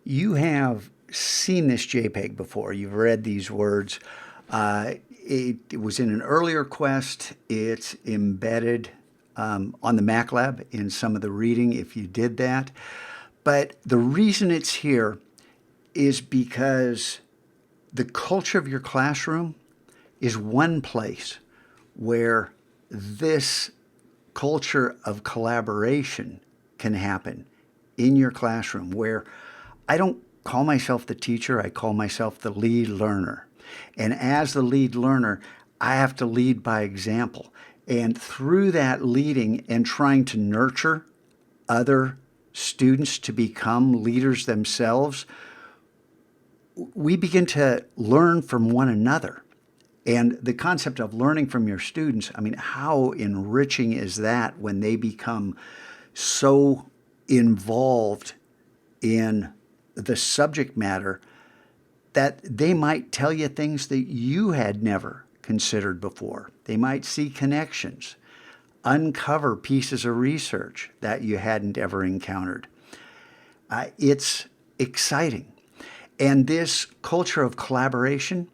You have seen this JPEG before. You've read these words. It was in an earlier quest. It's embedded on the MacLab in some of the reading if you did that. But the reason it's here is because the culture of your classroom is one place where this culture of collaboration can happen in your classroom, where I don't call myself the teacher, I call myself the lead learner. And as the lead learner, I have to lead by example. And through that leading and trying to nurture other students to become leaders themselves, we begin to learn from one another. And the concept of learning from your students, I mean, how enriching is that when they become so involved in the subject matter that they might tell you things that you had never considered before. They might see connections, uncover pieces of research that you hadn't ever encountered. It's exciting. And this culture of collaboration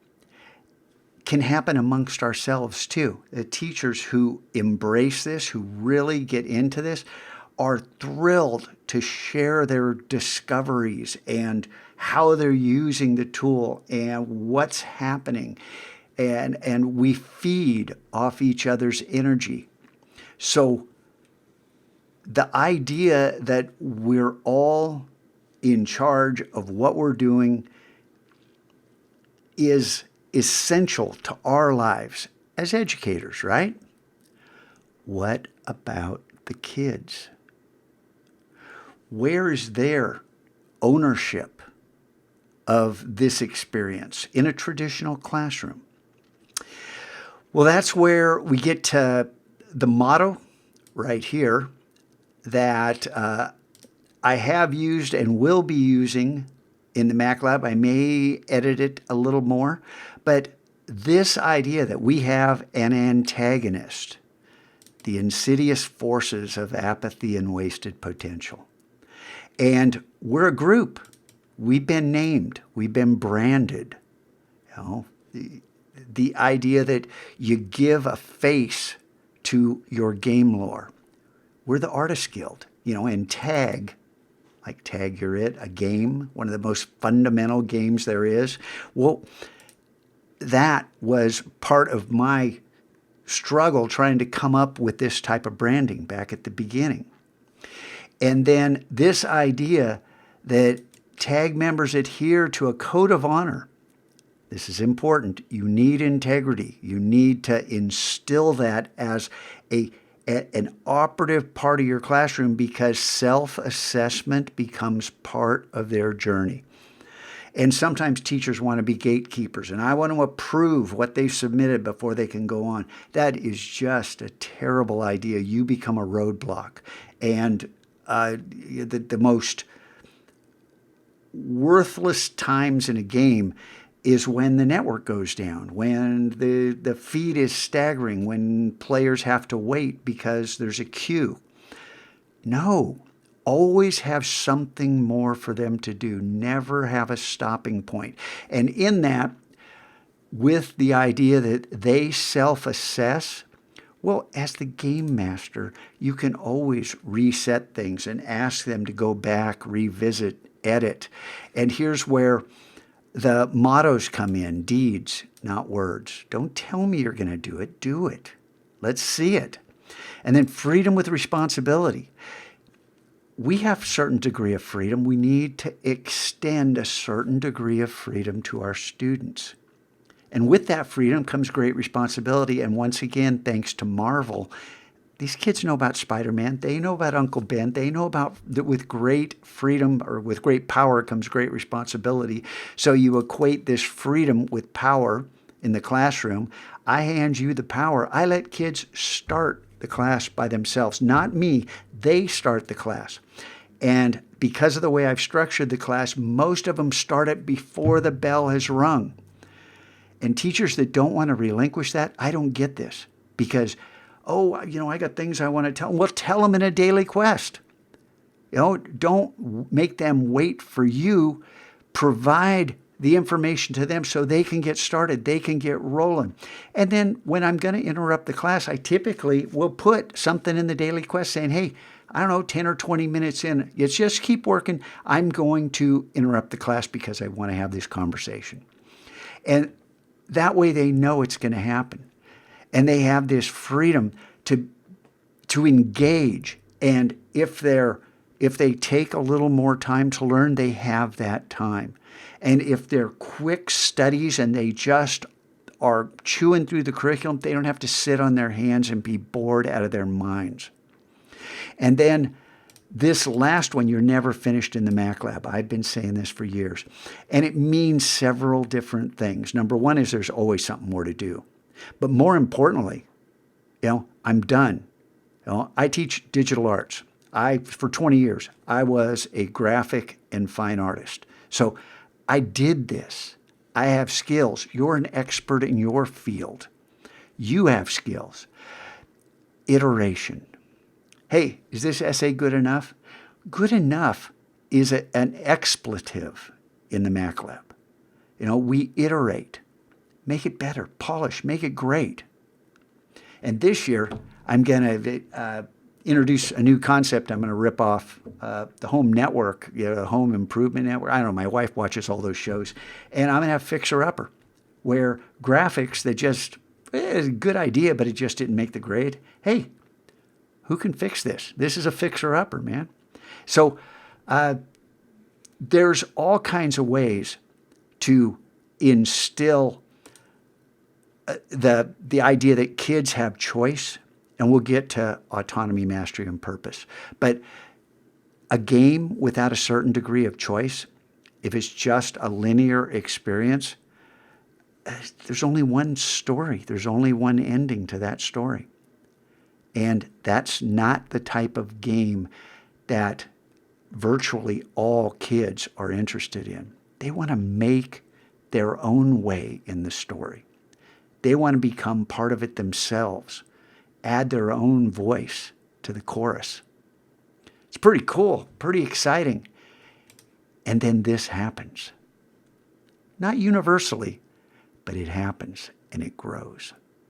can happen amongst ourselves too. The teachers who embrace this, who really get into this, are thrilled to share their discoveries and how they're using the tool and what's happening. And we feed off each other's energy. So the idea that we're all in charge of what we're doing is essential to our lives as educators, right? What about the kids? Where is their ownership of this experience in a traditional classroom? Well, that's where we get to the motto right here that I have used and will be using in the MacLab. I may edit it a little more, but this idea that we have an antagonist, the insidious forces of apathy and wasted potential. And we're a group. We've been named. We've been branded. You know, the idea that you give a face to your game lore. We're the Artist Guild, and tag, like Tag You're It, a game, one of the most fundamental games there is. Well, that was part of my struggle trying to come up with this type of branding back at the beginning. And then this idea that tag members adhere to a code of honor. This is important. You need integrity. You need to instill that as an operative part of your classroom, because self-assessment becomes part of their journey. And sometimes teachers want to be gatekeepers, and I want to approve what they've submitted before they can go on. That is just a terrible idea. You become a roadblock. And the most worthless times in a game is when the network goes down, when the feed is staggering, when players have to wait because there's a queue. No, always have something more for them to do. Never have a stopping point. And in that, with the idea that they self-assess, well, as the game master, you can always reset things and ask them to go back, revisit, edit. And here's where the mottos come in: deeds, not words. Don't tell me you're going to do it. Do it. Let's see it. And then freedom with responsibility. We have a certain degree of freedom. We need to extend a certain degree of freedom to our students. And with that freedom comes great responsibility. And once again, thanks to Marvel, these kids know about Spider-Man. They know about Uncle Ben. They know about that with great freedom or with great power comes great responsibility. So you equate this freedom with power in the classroom. I hand you the power. I let kids start the class by themselves, not me. They start the class. And because of the way I've structured the class, most of them start it before the bell has rung. And teachers that don't want to relinquish that, I don't get this. Because, I got things I want to tell them. Well, tell them in a daily quest. Don't make them wait for you. Provide the information to them so they can get started, they can get rolling. And then when I'm going to interrupt the class, I typically will put something in the daily quest saying, hey, I don't know, 10 or 20 minutes in, you just keep working. I'm going to interrupt the class because I want to have this conversation. And that way they know it's going to happen. And they have this freedom to engage. And if they take a little more time to learn, they have that time. And if they're quick studies and they just are chewing through the curriculum, they don't have to sit on their hands and be bored out of their minds. And then this last one, you're never finished in the Mac Lab. I've been saying this for years. And it means several different things. Number one is there's always something more to do. But more importantly, I'm done. I teach digital arts. For 20 years, I was a graphic and fine artist. So I did this. I have skills. You're an expert in your field. You have skills. Iteration. Hey, is this essay good enough? Good enough is an expletive in the Mac Lab. We iterate. Make it better. Polish. Make it great. And this year, I'm going to introduce a new concept. I'm going to rip off the Home Network, the Home Improvement Network. I don't know, my wife watches all those shows. And I'm going to have Fixer Upper, where graphics that just, it's a good idea, but it just didn't make the grade. Hey, who can fix this? This is a Fixer Upper, man. So there's all kinds of ways to instill the idea that kids have choice. And we'll get to autonomy, mastery, and purpose. But a game without a certain degree of choice, if it's just a linear experience, there's only one story. There's only one ending to that story. And that's not the type of game that virtually all kids are interested in. They want to make their own way in the story. They want to become part of it themselves. Add their own voice to the chorus. It's pretty cool, pretty exciting. And then this happens. Not universally, but it happens and it grows.